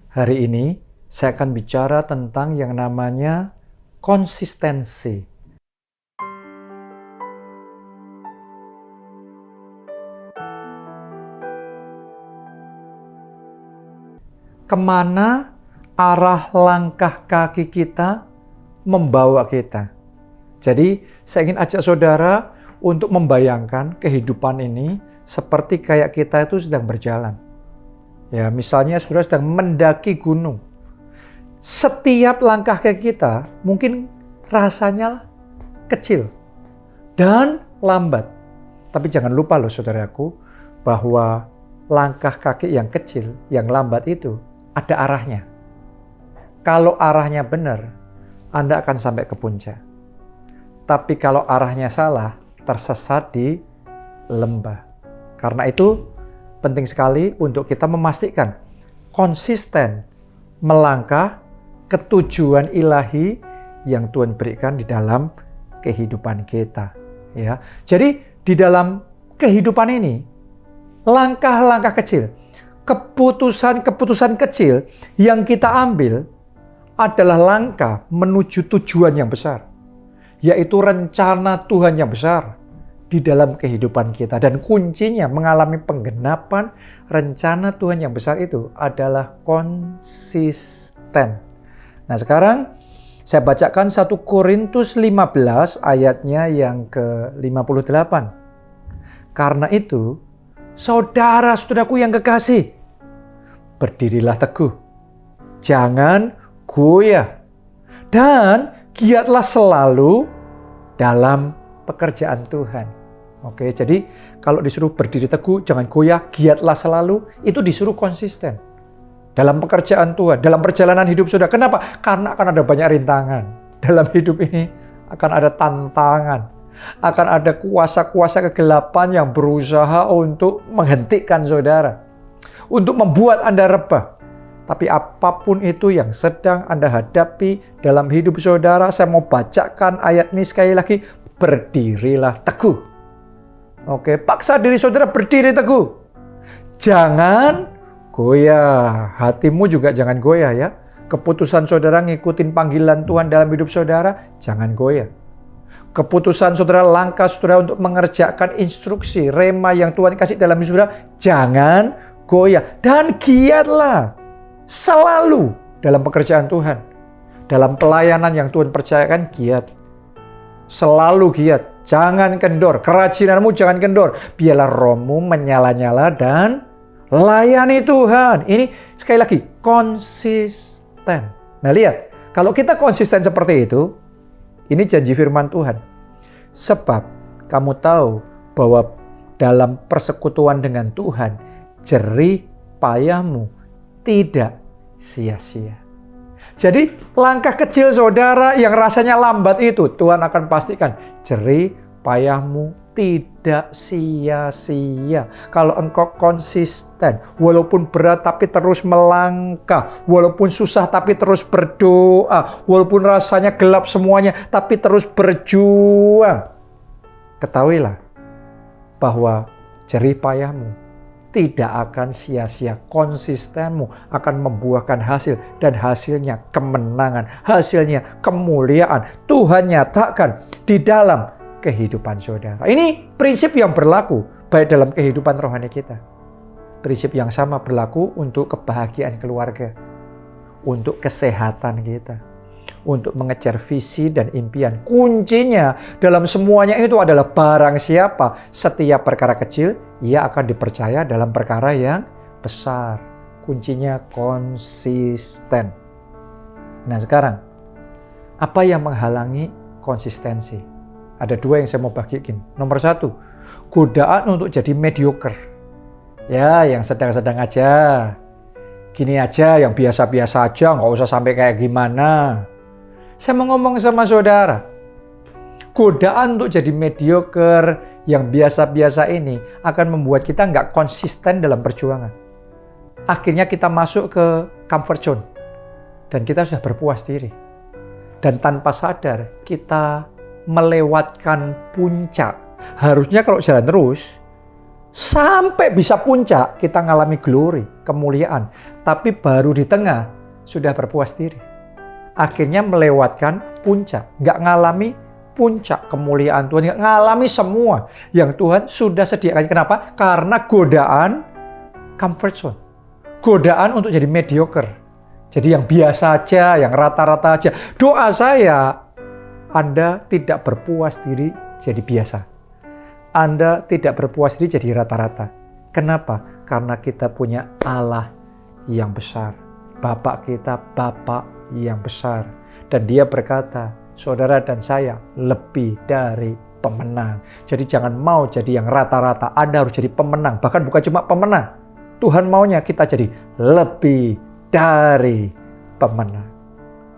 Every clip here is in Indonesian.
Hari ini saya akan bicara tentang yang namanya konsistensi. Kemana arah langkah kaki kita membawa kita? Jadi saya ingin ajak saudara untuk membayangkan kehidupan ini seperti kayak kita itu sedang berjalan. Ya, misalnya saudara sedang mendaki gunung. Setiap langkah kaki kita mungkin rasanya kecil dan lambat. Tapi jangan lupa loh saudaraku, bahwa langkah kaki yang kecil, yang lambat itu ada arahnya. Kalau arahnya benar, Anda akan sampai ke puncak. Tapi kalau arahnya salah, tersesat di lembah. Karena itu penting sekali untuk kita memastikan konsisten melangkah ke tujuan ilahi yang Tuhan berikan di dalam kehidupan kita. Ya, jadi di dalam kehidupan ini, langkah-langkah kecil, keputusan-keputusan kecil yang kita ambil adalah langkah menuju tujuan yang besar, yaitu rencana Tuhan yang besar di dalam kehidupan kita. Dan kuncinya mengalami penggenapan rencana Tuhan yang besar itu adalah konsisten. Nah, sekarang saya bacakan 1 Korintus 15 ayatnya yang ke-58. Karena itu, saudara-saudaraku yang kekasih, berdirilah teguh, jangan goyah, dan giatlah selalu dalam pekerjaan Tuhan. Oke, jadi kalau disuruh berdiri teguh, jangan goyah, giatlah selalu, itu disuruh konsisten dalam pekerjaan Tuhan, dalam perjalanan hidup saudara. Kenapa? Karena akan ada banyak rintangan. Dalam hidup ini akan ada tantangan, akan ada kuasa-kuasa kegelapan yang berusaha untuk menghentikan saudara, untuk membuat Anda rebah. Tapi apapun itu yang sedang Anda hadapi dalam hidup saudara, saya mau bacakan ayat ini sekali lagi. Berdirilah teguh. Oke, paksa diri saudara berdiri teguh. Jangan goyah. Hatimu juga jangan goyah ya. Keputusan saudara ngikutin panggilan Tuhan dalam hidup saudara, jangan goyah. Keputusan saudara, langkah saudara untuk mengerjakan instruksi, rema yang Tuhan kasih dalam hidup saudara, jangan goyah. Dan giatlah selalu dalam pekerjaan Tuhan. Dalam pelayanan yang Tuhan percayakan, giat. Selalu giat, jangan kendor, kerajinanmu jangan kendor. Biarlah rohmu menyala-nyala dan layani Tuhan. Ini sekali lagi, konsisten. Nah lihat, kalau kita konsisten seperti itu, ini janji firman Tuhan. Sebab kamu tahu bahwa dalam persekutuan dengan Tuhan, jerih payahmu tidak sia-sia. Jadi langkah kecil saudara yang rasanya lambat itu, Tuhan akan pastikan jerih payahmu tidak sia-sia. Kalau engkau konsisten, walaupun berat tapi terus melangkah, walaupun susah tapi terus berdoa, walaupun rasanya gelap semuanya tapi terus berjuang, ketahuilah bahwa jerih payahmu tidak akan sia-sia. Konsistenmu akan membuahkan hasil, dan hasilnya kemenangan, hasilnya kemuliaan. Tuhan nyatakan di dalam kehidupan saudara. Ini prinsip yang berlaku baik dalam kehidupan rohani kita. Prinsip yang sama berlaku untuk kebahagiaan keluarga, untuk kesehatan kita, untuk mengejar visi dan impian. Kuncinya dalam semuanya itu adalah barang siapa setiap perkara kecil, ia akan dipercaya dalam perkara yang besar. Kuncinya konsisten. Nah sekarang, apa yang menghalangi konsistensi? Ada dua yang saya mau bagikan. Nomor satu, godaan untuk jadi mediocre. Ya, yang sedang-sedang aja. Gini aja, yang biasa-biasa aja, nggak usah sampai kayak gimana. Saya mau ngomong sama saudara, godaan untuk jadi mediocre yang biasa-biasa ini akan membuat kita nggak konsisten dalam perjuangan. Akhirnya kita masuk ke comfort zone dan kita sudah berpuas diri. Dan tanpa sadar kita melewatkan puncak. Harusnya kalau jalan terus, Sampai bisa puncak, kita ngalami glory, kemuliaan. Tapi baru di tengah, sudah berpuas diri. Akhirnya melewatkan puncak. Nggak ngalami puncak kemuliaan Tuhan. Nggak ngalami semua yang Tuhan sudah sediakan. Kenapa? Karena godaan comfort zone. Godaan untuk jadi mediocre. Jadi yang biasa aja, yang rata-rata aja. Doa saya, Anda tidak berpuas diri jadi biasa. Anda tidak berpuas diri jadi rata-rata. Kenapa? Karena kita punya Allah yang besar. Bapak kita, Bapak yang besar. Dan Dia berkata, saudara dan saya lebih dari pemenang. Jadi jangan mau jadi yang rata-rata. Anda harus jadi pemenang. Bahkan bukan cuma pemenang. Tuhan maunya kita jadi lebih dari pemenang.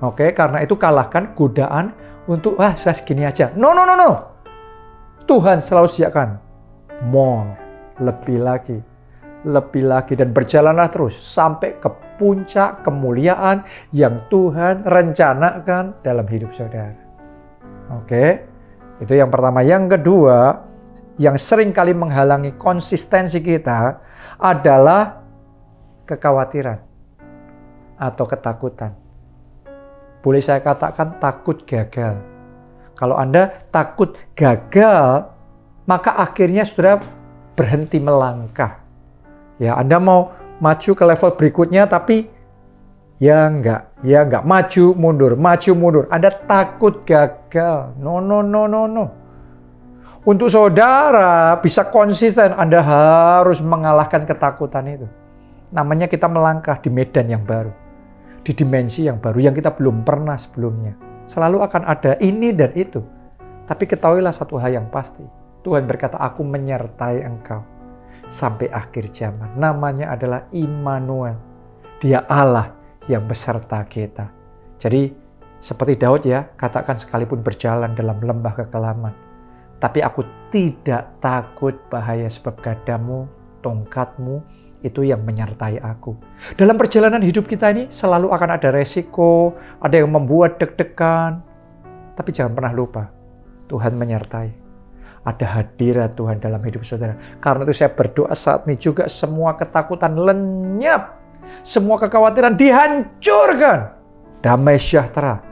Oke, karena itu kalahkan godaan untuk, sudah segini aja. No. Tuhan selalu sediakan more, lebih lagi, dan berjalanlah terus sampai ke puncak kemuliaan yang Tuhan rencanakan dalam hidup saudara. Oke, itu yang pertama. Yang kedua, yang sering kali menghalangi konsistensi kita adalah kekhawatiran atau ketakutan. Boleh saya katakan takut gagal. Kalau Anda takut gagal, maka akhirnya saudara berhenti melangkah. Ya, Anda mau maju ke level berikutnya, tapi ya enggak. Maju mundur. Anda takut gagal. No. Untuk saudara bisa konsisten, Anda harus mengalahkan ketakutan itu. Namanya kita melangkah di medan yang baru. Di dimensi yang baru yang kita belum pernah sebelumnya. Selalu akan ada ini dan itu. Tapi ketahuilah satu hal yang pasti. Tuhan berkata, aku menyertai engkau sampai akhir zaman. Namanya adalah Immanuel. Dia Allah yang beserta kita. Jadi seperti Daud ya, katakan sekalipun berjalan dalam lembah kekelaman. Tapi aku tidak takut bahaya sebab gadamu, tongkatmu, itu yang menyertai aku. Dalam perjalanan hidup kita ini selalu akan ada resiko, ada yang membuat deg-degan. Tapi jangan pernah lupa, Tuhan menyertai. Ada hadirat Tuhan dalam hidup saudara. Karena itu saya berdoa saat ini juga semua ketakutan lenyap. Semua kekhawatiran dihancurkan. Damai sejahtera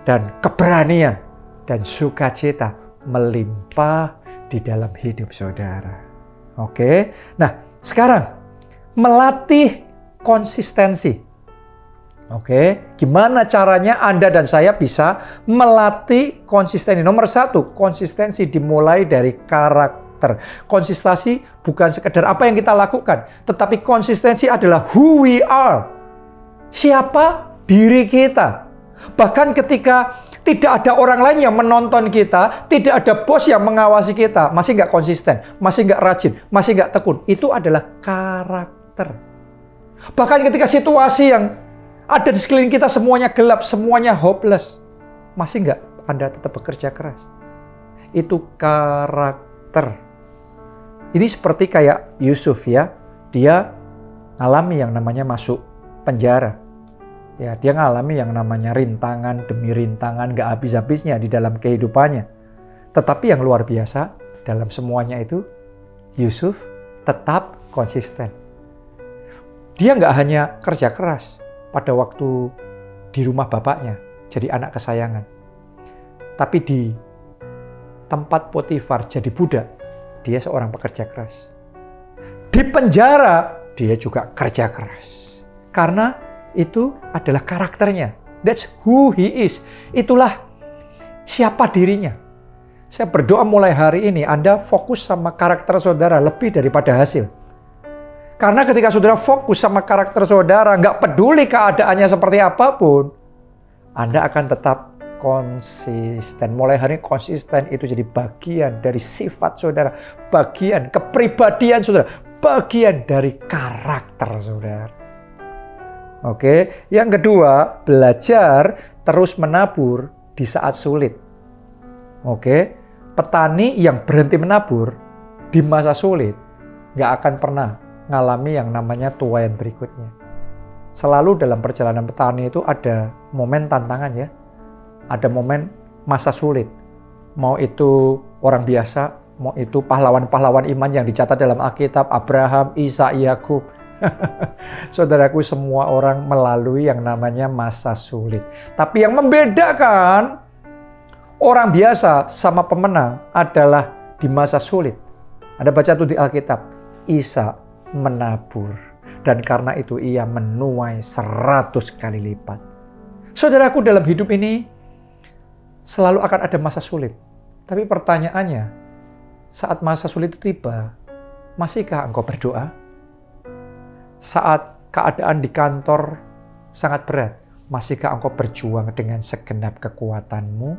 dan keberanian dan sukacita melimpah di dalam hidup saudara. Oke, nah sekarang melatih konsistensi. Oke, gimana caranya Anda dan saya bisa melatih konsistensi? Nomor 1, konsistensi dimulai dari karakter. Konsistensi bukan sekedar apa yang kita lakukan, tetapi konsistensi adalah who we are. Siapa diri kita. Bahkan ketika tidak ada orang lain yang menonton kita, tidak ada bos yang mengawasi kita, masih nggak konsisten, masih nggak rajin, masih nggak tekun. Itu adalah karakter. Bahkan ketika situasi yang ada di sekeliling kita semuanya gelap, semuanya hopeless, masih nggak Anda tetap bekerja keras? Itu karakter. Ini seperti kayak Yusuf ya, dia alami yang namanya masuk penjara. Ya, dia ngalami yang namanya rintangan demi rintangan gak habis-habisnya di dalam kehidupannya. Tetapi yang luar biasa dalam semuanya itu, Yusuf tetap konsisten. Dia gak hanya kerja keras pada waktu di rumah bapaknya, jadi anak kesayangan. Tapi di tempat Potifar jadi budak, dia seorang pekerja keras. Di penjara, dia juga kerja keras. Karena itu adalah karakternya. That's who he is. Itulah siapa dirinya. Saya berdoa mulai hari ini Anda fokus sama karakter saudara lebih daripada hasil. Karena ketika saudara fokus sama karakter saudara, nggak peduli keadaannya seperti apapun, Anda akan tetap konsisten. Mulai hari ini konsisten itu jadi bagian dari sifat saudara, bagian kepribadian saudara, bagian dari karakter saudara. Oke, yang kedua, belajar terus menabur di saat sulit. Oke, petani yang berhenti menabur di masa sulit nggak akan pernah ngalami yang namanya tuaian berikutnya. Selalu dalam perjalanan petani itu ada momen tantangan ya, ada momen masa sulit. Mau itu orang biasa Mau itu pahlawan-pahlawan iman yang dicatat dalam Alkitab, Abraham, Ishak, Yakub. Saudaraku, semua orang melalui yang namanya masa sulit. Tapi yang membedakan orang biasa sama pemenang adalah di masa sulit. Ada baca tuh di Alkitab, Ishak menabur. Dan karena itu ia menuai 100 kali lipat. Saudaraku, dalam hidup ini selalu akan ada masa sulit. Tapi pertanyaannya, saat masa sulit itu tiba, masihkah engkau berdoa? Saat keadaan di kantor sangat berat, masihkah engkau berjuang dengan segenap kekuatanmu?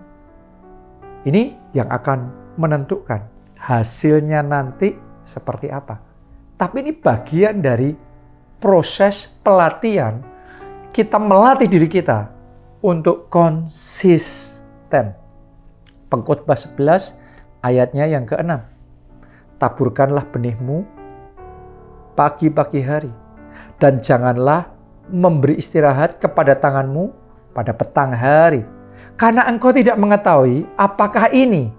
Ini yang akan menentukan hasilnya nanti seperti apa. Tapi ini bagian dari proses pelatihan. Kita melatih diri kita untuk konsisten. Pengkhotbah 11 ayatnya yang ke-6. Taburkanlah benihmu pagi-pagi hari, dan janganlah memberi istirahat kepada tanganmu pada petang hari. Karena engkau tidak mengetahui apakah ini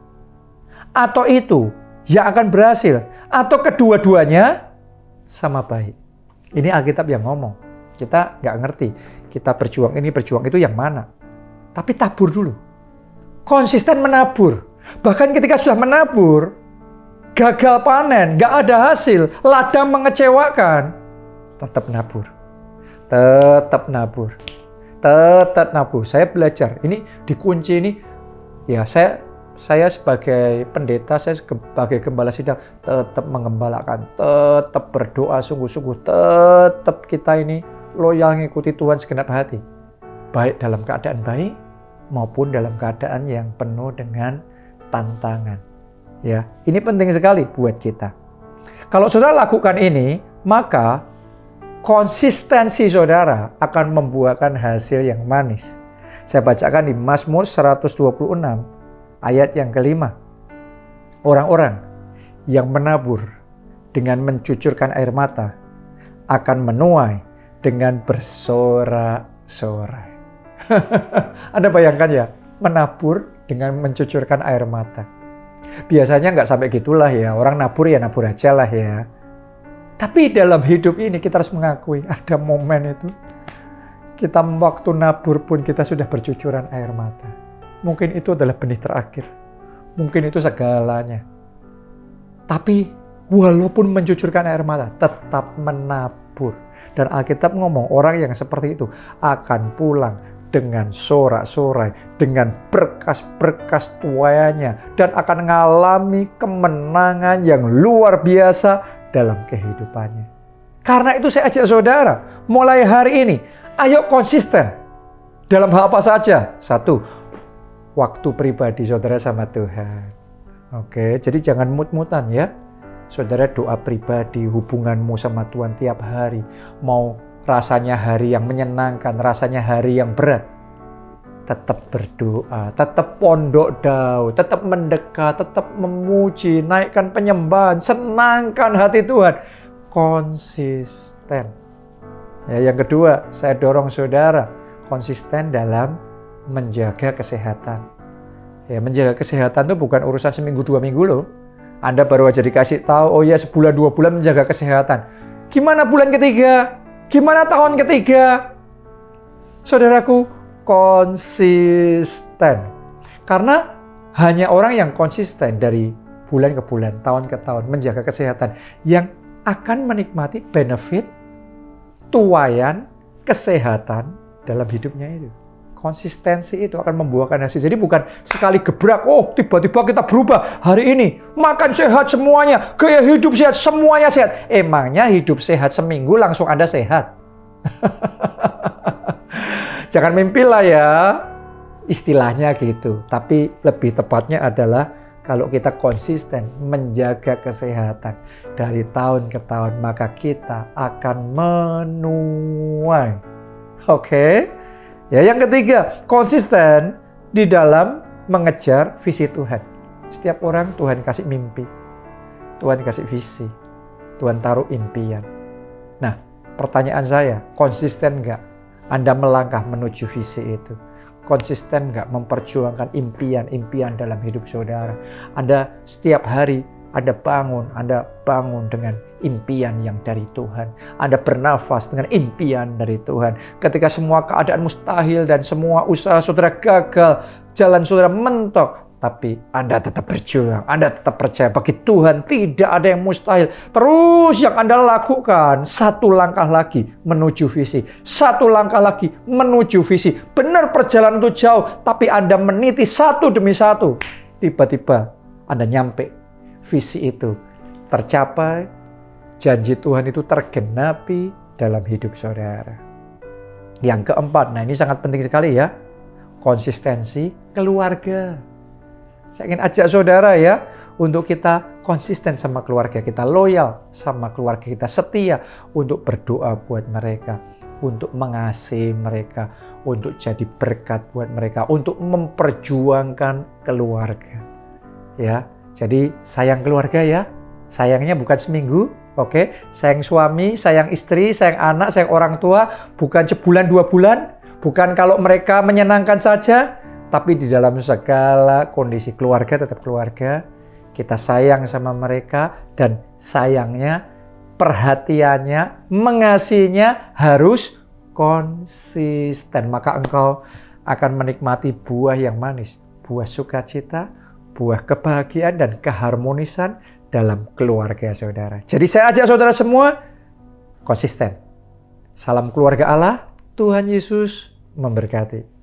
atau itu yang akan berhasil, atau kedua-duanya sama baik. Ini Alkitab yang ngomong. Kita nggak ngerti. Kita berjuang ini, berjuang itu yang mana. Tapi tabur dulu. Konsisten menabur. Bahkan ketika sudah menabur, gagal panen, nggak ada hasil, ladang mengecewakan, tetap nabur. Tetap nabur. Tetap nabur. Saya belajar. Ini dikunci ini. Ya, saya sebagai pendeta, saya sebagai gembala sidang, tetap mengembalakan, tetap berdoa sungguh-sungguh, tetap kita ini loyal mengikuti Tuhan segenap hati. Baik dalam keadaan baik, maupun dalam keadaan yang penuh dengan tantangan. Ya, ini penting sekali buat kita. Kalau saudara lakukan ini, maka konsistensi saudara akan membuahkan hasil yang manis. Saya bacakan di Mazmur 126 ayat yang kelima. Orang-orang yang menabur dengan mencucurkan air mata akan menuai dengan bersorak-sorai. Anda bayangkan ya, menabur dengan mencucurkan air mata. Biasanya nggak sampai gitulah ya, orang nabur ya nabur aja lah ya. Tapi dalam hidup ini kita harus mengakui ada momen itu. Kita waktu nabur pun kita sudah bercucuran air mata. Mungkin itu adalah benih terakhir. Mungkin itu segalanya. Tapi walaupun mencucurkan air mata, tetap menabur. Dan Alkitab ngomong orang yang seperti itu akan pulang dengan sorak-sorai, dengan berkas-berkas tuaiannya, dan akan mengalami kemenangan yang luar biasa dalam kehidupannya. Karena itu saya ajak saudara, mulai hari ini, ayo konsisten. Dalam hal apa saja? 1, waktu pribadi saudara sama Tuhan. Oke, jadi jangan mut-mutan ya. Saudara doa pribadi, hubunganmu sama Tuhan tiap hari. Mau rasanya hari yang menyenangkan, rasanya hari yang berat. Tetap berdoa, tetap pondok daun, tetap mendekat, tetap memuji, naikkan penyembahan, senangkan hati Tuhan. Konsisten. Ya, yang kedua, saya dorong saudara konsisten dalam menjaga kesehatan. Ya, menjaga kesehatan itu bukan urusan seminggu 2 minggu loh. Anda baru aja dikasih tahu, oh ya sebulan 2 bulan menjaga kesehatan. Gimana bulan ketiga? Gimana tahun ketiga? Saudaraku, konsisten. Karena hanya orang yang konsisten dari bulan ke bulan, tahun ke tahun, menjaga kesehatan, yang akan menikmati benefit, tuaian, kesehatan dalam hidupnya itu. Konsistensi itu akan membuahkan hasil. Jadi bukan sekali gebrak, oh tiba-tiba kita berubah hari ini. Makan sehat semuanya, gaya hidup sehat, semuanya sehat. Emangnya hidup sehat seminggu langsung Anda sehat? Jangan mimpilah ya, istilahnya gitu. Tapi lebih tepatnya adalah kalau kita konsisten menjaga kesehatan dari tahun ke tahun, maka kita akan menuai. Oke? Ya, yang ketiga, konsisten di dalam mengejar visi Tuhan. Setiap orang Tuhan kasih mimpi, Tuhan kasih visi, Tuhan taruh impian. Nah, pertanyaan saya, konsisten nggak Anda melangkah menuju visi itu? konsisten nggak memperjuangkan impian-impian dalam hidup saudara? Anda setiap hari Anda bangun dengan impian yang dari Tuhan. Anda bernafas dengan impian dari Tuhan. Ketika semua keadaan mustahil dan semua usaha saudara gagal, jalan saudara mentok, tapi Anda tetap berjuang, Anda tetap percaya bagi Tuhan tidak ada yang mustahil. Terus yang Anda lakukan, satu langkah lagi menuju visi. Satu langkah lagi menuju visi. Benar perjalanan itu jauh, tapi Anda meniti satu demi satu. Tiba-tiba Anda nyampe. Visi itu tercapai, janji Tuhan itu tergenapi dalam hidup saudara. Yang keempat, nah ini sangat penting sekali ya, konsistensi keluarga. Saya ingin ajak saudara ya, untuk kita konsisten sama keluarga kita, loyal sama keluarga kita, setia untuk berdoa buat mereka, untuk mengasihi mereka, untuk jadi berkat buat mereka, untuk memperjuangkan keluarga. Ya, jadi sayang keluarga ya, sayangnya bukan seminggu, oke? Sayang suami, sayang istri, sayang anak, sayang orang tua, bukan sebulan 2 bulan, bukan kalau mereka menyenangkan saja, tapi di dalam segala kondisi keluarga tetap keluarga. Kita sayang sama mereka dan sayangnya, perhatiannya, mengasihinya harus konsisten. Maka engkau akan menikmati buah yang manis, buah sukacita, buah kebahagiaan dan keharmonisan dalam keluarga saudara. Jadi saya ajak saudara semua konsisten. Salam keluarga Allah, Tuhan Yesus memberkati.